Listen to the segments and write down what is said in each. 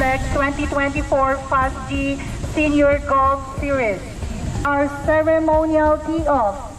Leg 2024 Fast G Senior Golf Series. Our ceremonial tee-off.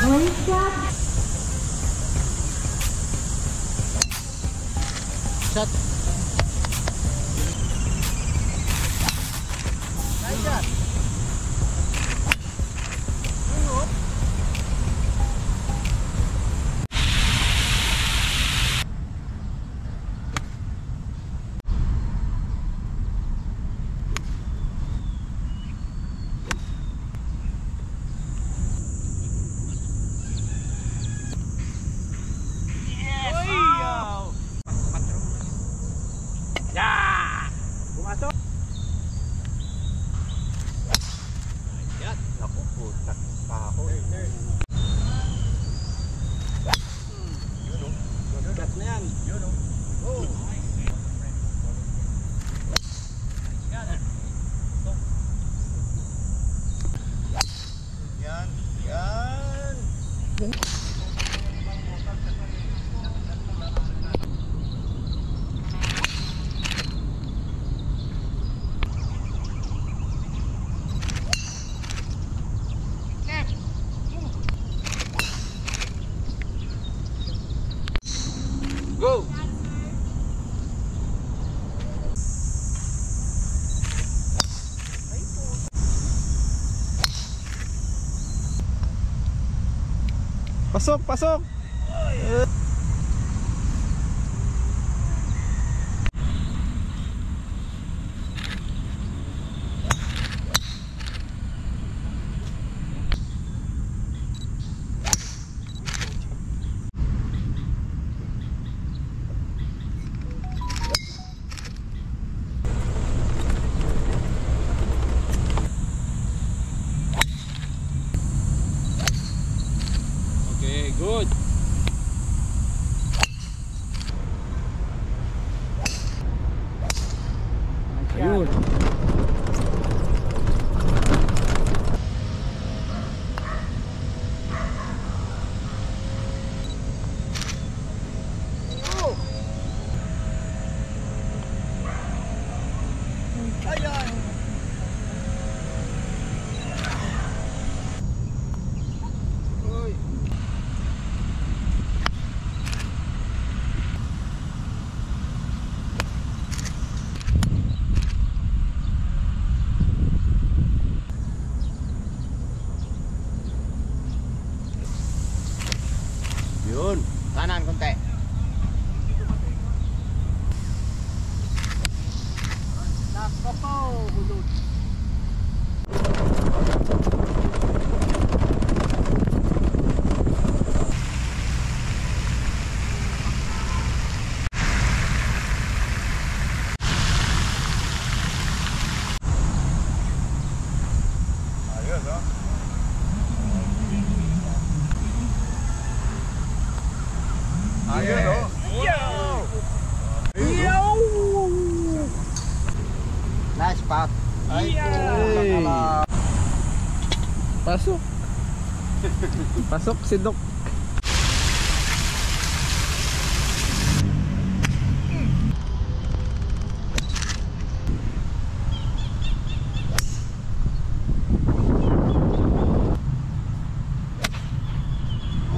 Great shot. Shot. Nice shot. Pumasok. Ayan. Naku, putak pa ako. Cut na yan. Oh. Yan. Yan. Go! Pasok, pasok! Okay, good. Ayun. Ayan! Uy! Yun. Kanan konti. Nako po! Hulog! Ayos, oh! Ayos, oh! Nice spot. Ay, Pasok. Pasok si Doc.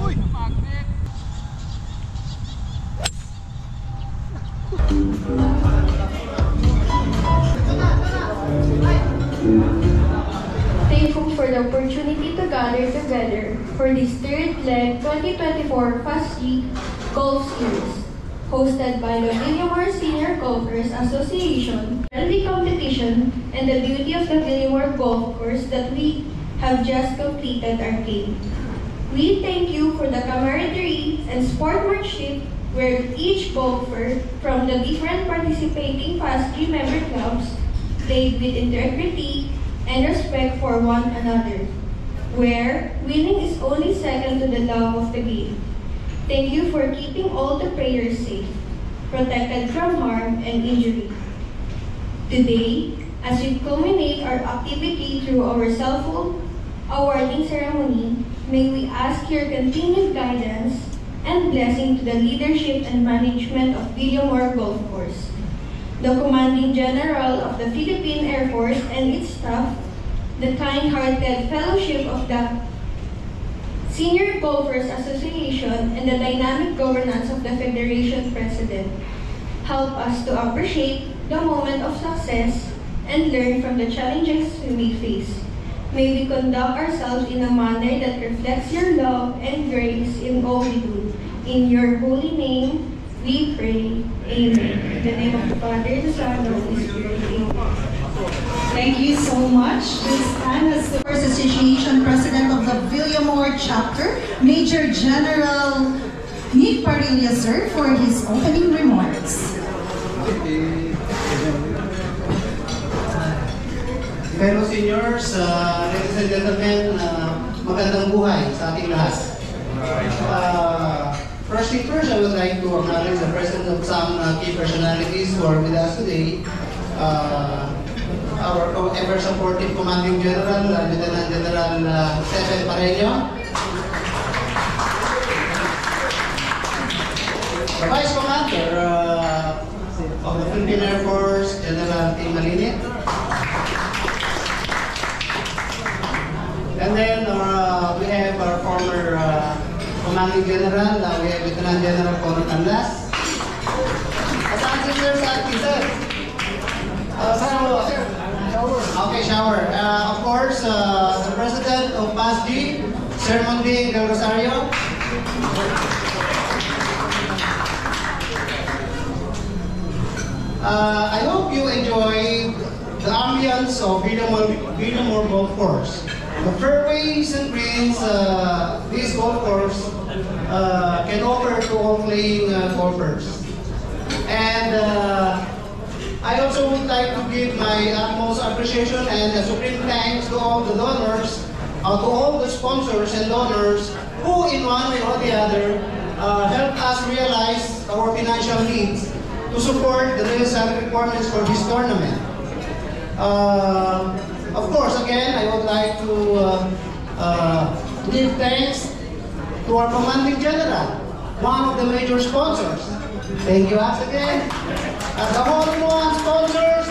uy! Magnet! Thankful for the opportunity to gather together for this third leg 2024 Fast G Golf Series, hosted by the Villamor Senior Golfers Association, friendly competition, and the beauty of the Villamor Golf Course that we have just completed our game. We thank you for the camaraderie and sportsmanship where each golfer from the different participating Fast G member clubs played with integrity and respect for one another. where winning is only second to the love of the game. Thank you for keeping all the players safe, protected from harm and injury. Today, as we culminate our activity through our cell awarding ceremony, may we ask your continued guidance and blessing to the leadership and management of Villamor Golf Course, the Commanding General of the Philippine Air Force and its staff, the kind-hearted fellowship of the Senior Golfers Association, and the dynamic governance of the Federation President. Help us to appreciate the moment of success and learn from the challenges we may face. May we conduct ourselves in a manner that reflects your love and grace in all we do. In your holy name, we pray. Amen. In the name of the Father, the Son, and the Holy Spirit. Amen. Thank you so much. Ms. Ann, as the First Association President of the Villamor Chapter, Major General Nick Parilla, sir, for his opening remarks. Fellow seniors, ladies and gentlemen, magandang buhay sa ating lahat. First thing first, I would like to acknowledge the presence of some key personalities who are with us today. Our ever supportive Commanding General, Lieutenant General Stephen Pareño. The Vice Commander of the Philippine Air Force, General Tim Malinit. And then we have our former Commanding General, we have Lieutenant General Conor Canlas. Saan si Sir Santi, sir? Okay, shower. Of course, the President of PASG, Sir Monding Del Rosario. I hope you enjoyed the ambience of Villamor Golf Course. The fairways and greens this golf course can offer to all playing golfers. And I also would like to give my utmost appreciation and supreme thanks to all the donors, to all the sponsors and donors who in one way or the other helped us realize our financial needs to support the necessary requirements for this tournament. Of course, again, I would like to give thanks to our Commanding General, one of the major sponsors. Thank you once again. The all-in-one sponsors.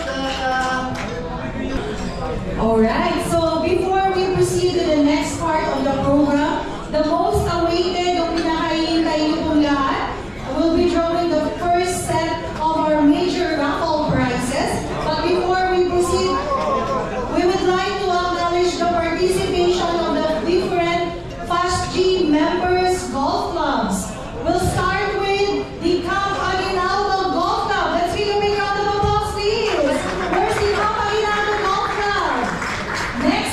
Alright, so before we proceed to the next part of the program, the most awaited o pinakahihintay niyo pong lahat, will be drawing the first set of our major raffle prizes. But before we proceed, we would like to acknowledge the participation of the different FASG members golf clubs. We'll start with the Camp Aguinaldo Golf Club. Let's give a big round of applause, please. Where's the Camp Aguinaldo Golf Club? Next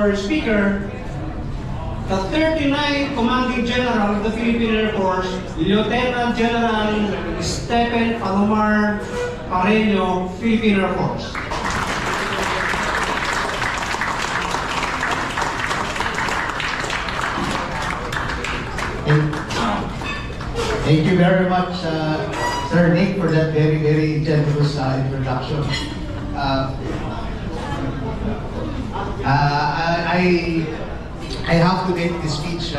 our speaker, the 39th Commanding General of the Philippine Air Force, Lieutenant General Stephen Palomar Pareño, Philippine Air Force. Thank you very much, Sir Nick, for that very, very generous introduction. I have to make this speech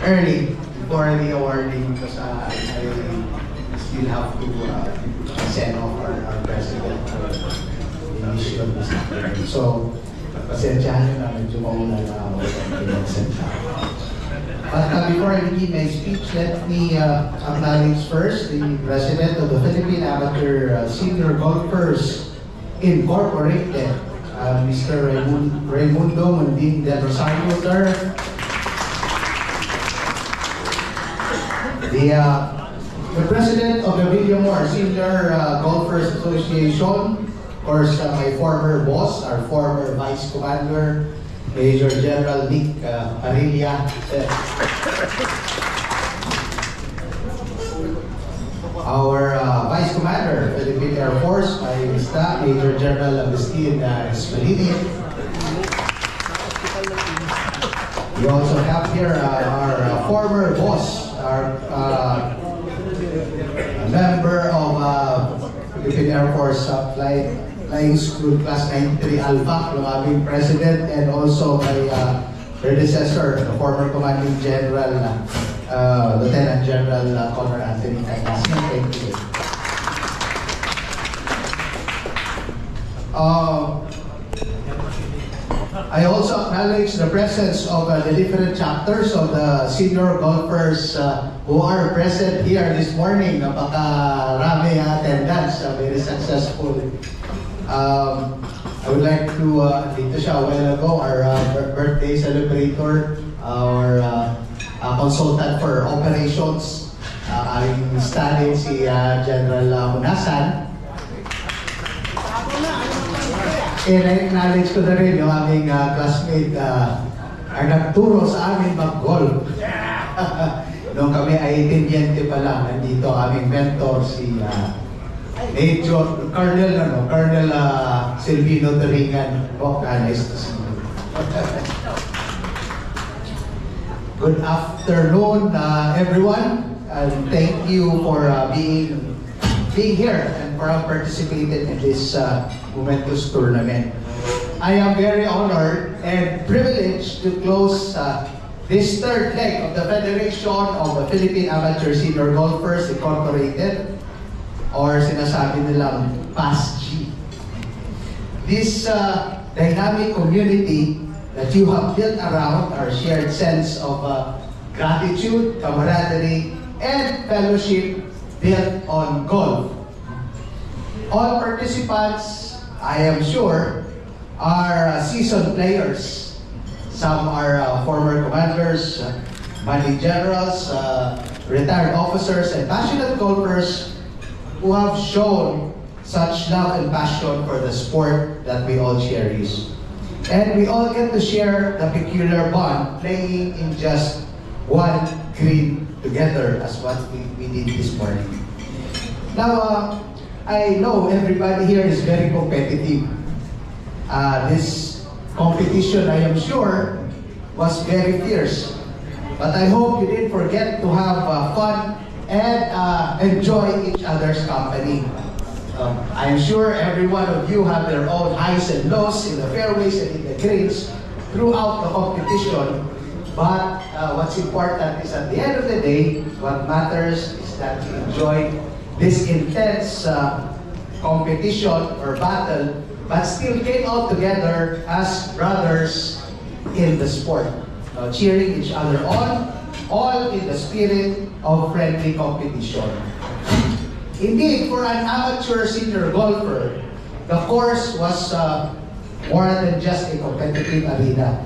early before the awarding because I still have to send off our president for the issue of this afternoon. So, pasensyahan nyo na medyo mauna na ako pinag-send sa akin. But before I begin my speech, let me acknowledge first the President of the Philippine Amateur Senior Golfers Incorporated, Mr. Raimundo Munding del Rosario, sir. The President of the Villamor Senior Golfers Association, of course, my former boss, our former Vice Commander, Major General Nick Parilla. Our Vice Commander, Philippine Air Force, Major General Agustin Esmalini. We also have here our former boss, our member of Philippine Air Force Flying School Class 93 Alpha, yung aming President, and also my predecessor, the former Commanding General, Lieutenant General Connor Anthony Cayasman. Thank you. I also acknowledge the presence of the different chapters of the senior golfers who are present here this morning. Napakarami attendance, very successful. I would like to, dito siya a while ago, our birthday celebrator, our consultant for operations, aking study si General Hunasan. And I-acknowledge ko na rin yung aming classmate ang nagturo sa amin mag-golf. Noong kami ay tenyente pa lang, nandito aming mentor si Major Colonel Silvino Taringan. Oh, nice to see you. Good afternoon, everyone, and thank you for being here and for participating in this momentous tournament. I am very honored and privileged to close this third leg of the Federation of the Philippine Amateur Senior Golfers Incorporated, or sinasabi nilang PASG. This dynamic community that you have built around our shared sense of gratitude, camaraderie, and fellowship built on golf. All participants, I am sure, are seasoned players. Some are former commanders, commanding generals, retired officers, and passionate golfers who have shown such love and passion for the sport that we all cherish. And we all get to share the peculiar bond playing in just one green together as what we did this morning. Now, I know everybody here is very competitive. This competition, I am sure, was very fierce. But I hope you didn't forget to have fun and enjoy each other's company. I'm sure every one of you have their own highs and lows in the fairways and in the greens throughout the competition. But what's important is at the end of the day, what matters is that you enjoy this intense competition or battle, but still came out together as brothers in the sport, cheering each other on, all in the spirit of friendly competition. Indeed, for an amateur senior golfer, the course was more than just a competitive arena.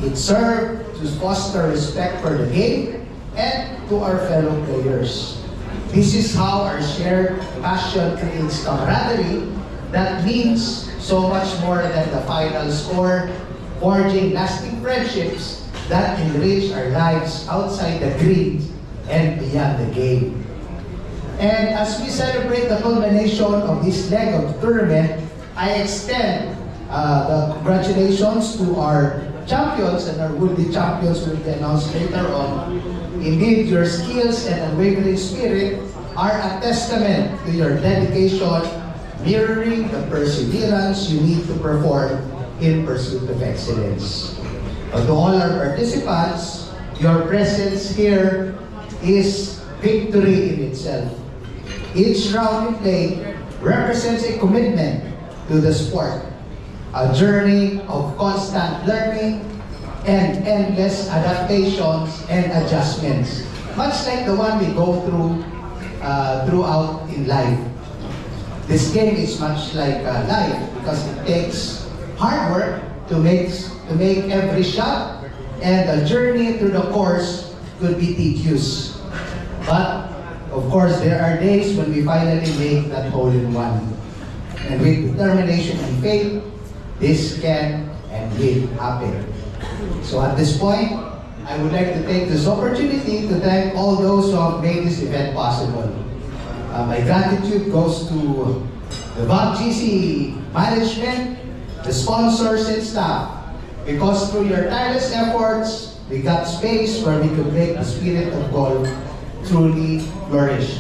It served to foster respect for the game and to our fellow players. This is how our shared passion creates camaraderie that means so much more than the final score forging lasting friendships that enrich our lives outside the green and beyond the game. And as we celebrate the culmination of this leg of the tournament, I extend the congratulations to our champions, and our would-be champions will be announced later on. Indeed, your skills and unwavering spirit are a testament to your dedication, mirroring the perseverance you need to perform in pursuit of excellence. To all our participants, your presence here is victory in itself. Each round you play represents a commitment to the sport, a journey of constant learning and endless adaptations and adjustments, much like the one we go through throughout in life. This game is much like life because it takes hard work to make every shot, and the journey through the course could be tedious. But of course, there are days when we finally make that hole-in-one. And with determination and faith, this can and will happen. So at this point, I would like to take this opportunity to thank all those who have made this event possible. My gratitude goes to the VAC-GC management, the sponsors and staff, because through your tireless efforts, we got space where we could make the spirit of golf truly flourish.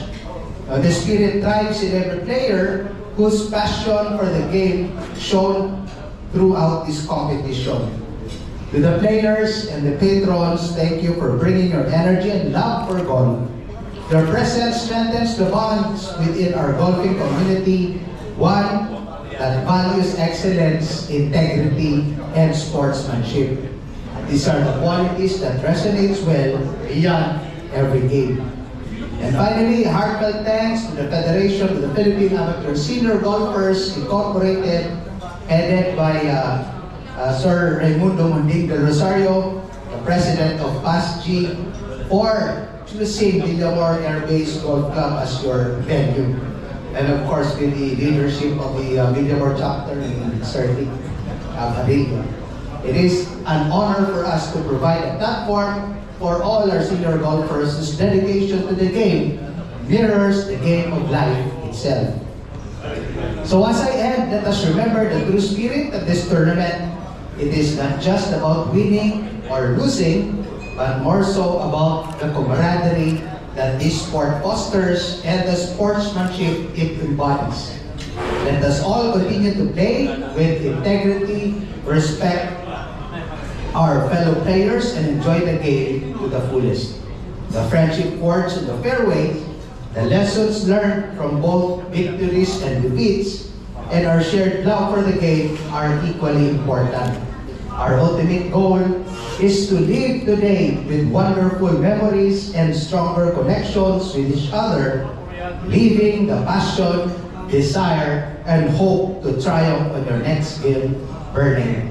The spirit thrives in every player whose passion for the game shown throughout this competition. To the players and the patrons, thank you for bringing your energy and love for golf. Your presence strengthens the bonds within our golfing community, one that values excellence, integrity, and sportsmanship. These are the qualities that resonates well beyond every game. And finally, heartfelt thanks to the Federation of the Philippine Amateur Senior Golfers Incorporated, headed by Sir Raimundo Munding del Rosario, the President of PASG, for choosing Villamor Air Base Golf Club as your venue. And of course, with the leadership of the Villamor chapter in Sir Nick Padilla. It is an honor for us to provide a platform for all our senior golfers whose dedication to the game mirrors the game of life itself. So as I end, let us remember the true spirit of this tournament. It is not just about winning or losing, but more so about the camaraderie that this sport fosters and the sportsmanship it embodies. Let us all continue to play with integrity, respect our fellow players, and enjoy the game to the fullest. The friendship forged in the fairway, the lessons learned from both victories and defeats, and our shared love for the game are equally important. Our ultimate goal is to live today with wonderful memories and stronger connections with each other, leaving the passion, desire, and hope to triumph on your next game burning.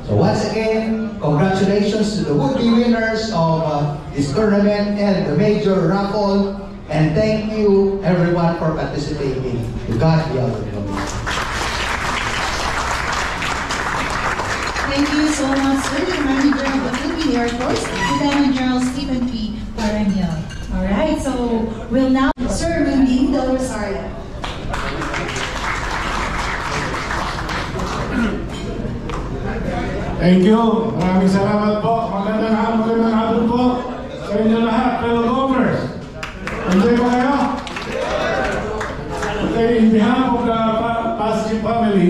So once again, congratulations to the would-be winners of this tournament and the major raffle, and thank you everyone for participating. To God be all the glory. Thank you so much, sir, the manager of the Philippine Air Force, Lieutenant General Stephen P. Paramiel. All right, so we'll now Sir Munding del Rosario. Thank you. Maraming salamat po. Magandang hapon po sa inyo lahat, fellow golfers. Enjoy po kayo? Okay, in behalf of the PASG family,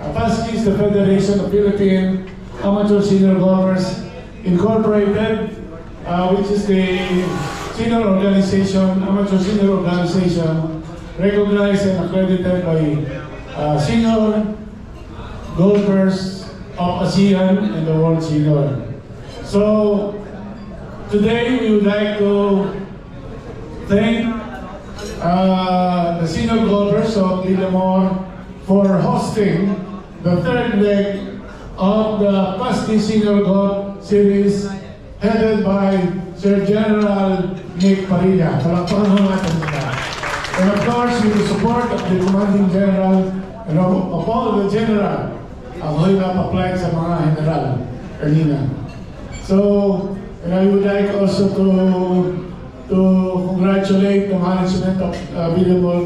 PASG is the Federation of Philippine Amateur Senior Golfers Incorporated, which is the senior organization, amateur senior organization, recognized and accredited by senior golfers of ASEAN and the World Senior. So today we would like to thank the senior golfers of Villamor for hosting the third leg of the PASG Senior Golf Series headed by Sir General Nick Padilla. Palakpakan natin sila. And of course, with the support of the Commanding General and of all the General ako'y napa-apply sa mga general kanina. So, and I would like also to congratulate the management of Villamor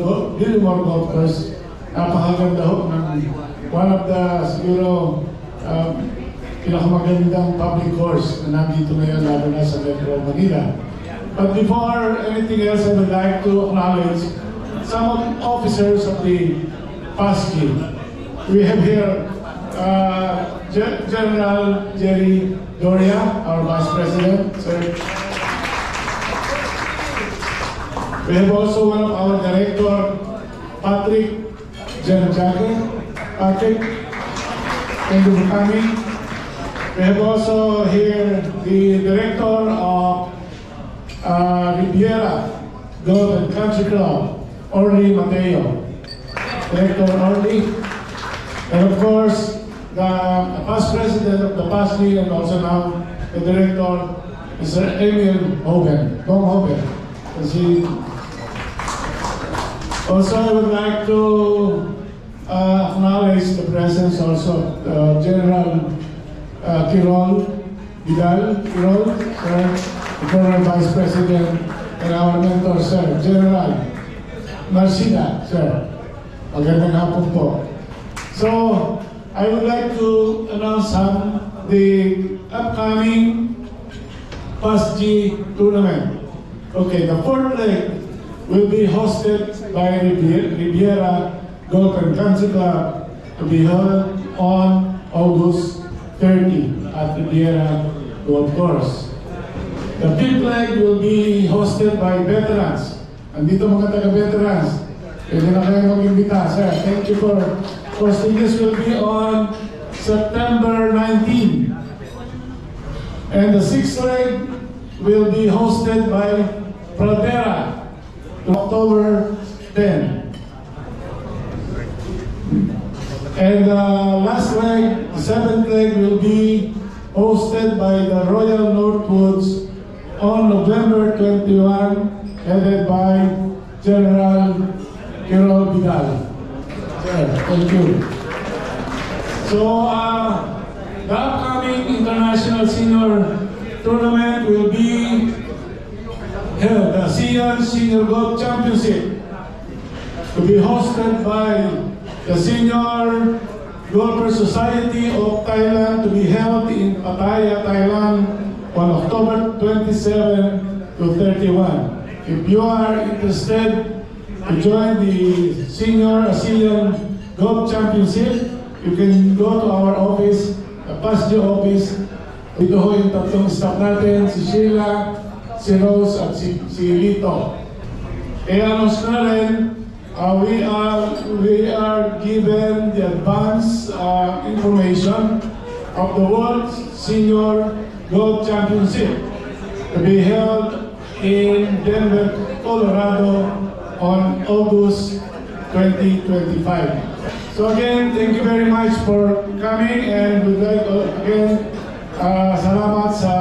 Golf Course. Napakaganda ho ng one of the siguro pinakamagandang public course na nandito ngayon lalo na sa Metro Manila. But before anything else, I would like to acknowledge some officers of the PASG. We have here General Jerry Doria, our Vice President, sir. We have also one of our Director, Patrick Jagger. Patrick, thank you for coming. We have also here the Director of Riviera Golf and Country Club, Orly Mateo. Director Orly. And of course, the past president of the PASG and also now the director, Mr. Emil Hoben. Also, I would like to acknowledge the presence also of General Tirol Vidal, sir, the former Vice President, and our mentor, sir, General Marcida, sir. Magandang hapon po. So, I would like to announce the upcoming PASG tournament. Okay, the fourth leg will be hosted by Riviera Golf and Country Club to be held on August 30 at Riviera Golf Course. The fifth leg will be hosted by veterans. Andito mga taga-veterans. Pwede na kayo mag-imbita, sir. Thank you for hosting. This will be on September 19. And the sixth leg will be hosted by Pradera October 10. And the last leg, the seventh leg, will be hosted by the Royal Northwoods on November 21, headed by General Tirol Vidal. Thank you. So, the upcoming International Senior Tournament will be held, the ASEAN Senior Golf Championship, to be hosted by the Senior Golfers Society of Thailand, to be held in Pattaya, Thailand on October 27 to 31. If you are interested to join the Senior ASEAN Golf Championship, you can go to our office, the PASG office. Dito ho yung tatlong staff natin, si Sheila, si Rose, at si Lito. I-announce na rin, we are given the advance information of the World Senior Golf Championship to be held in Denver, Colorado on August 2025. So again, thank you very much for coming, and we'd like again, salamat sa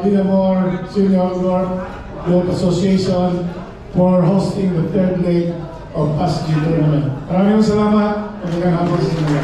Villamor Senior Golf Association for hosting the third leg of PASG tournament. Maraming salamat. Magandang hapon sa inyo.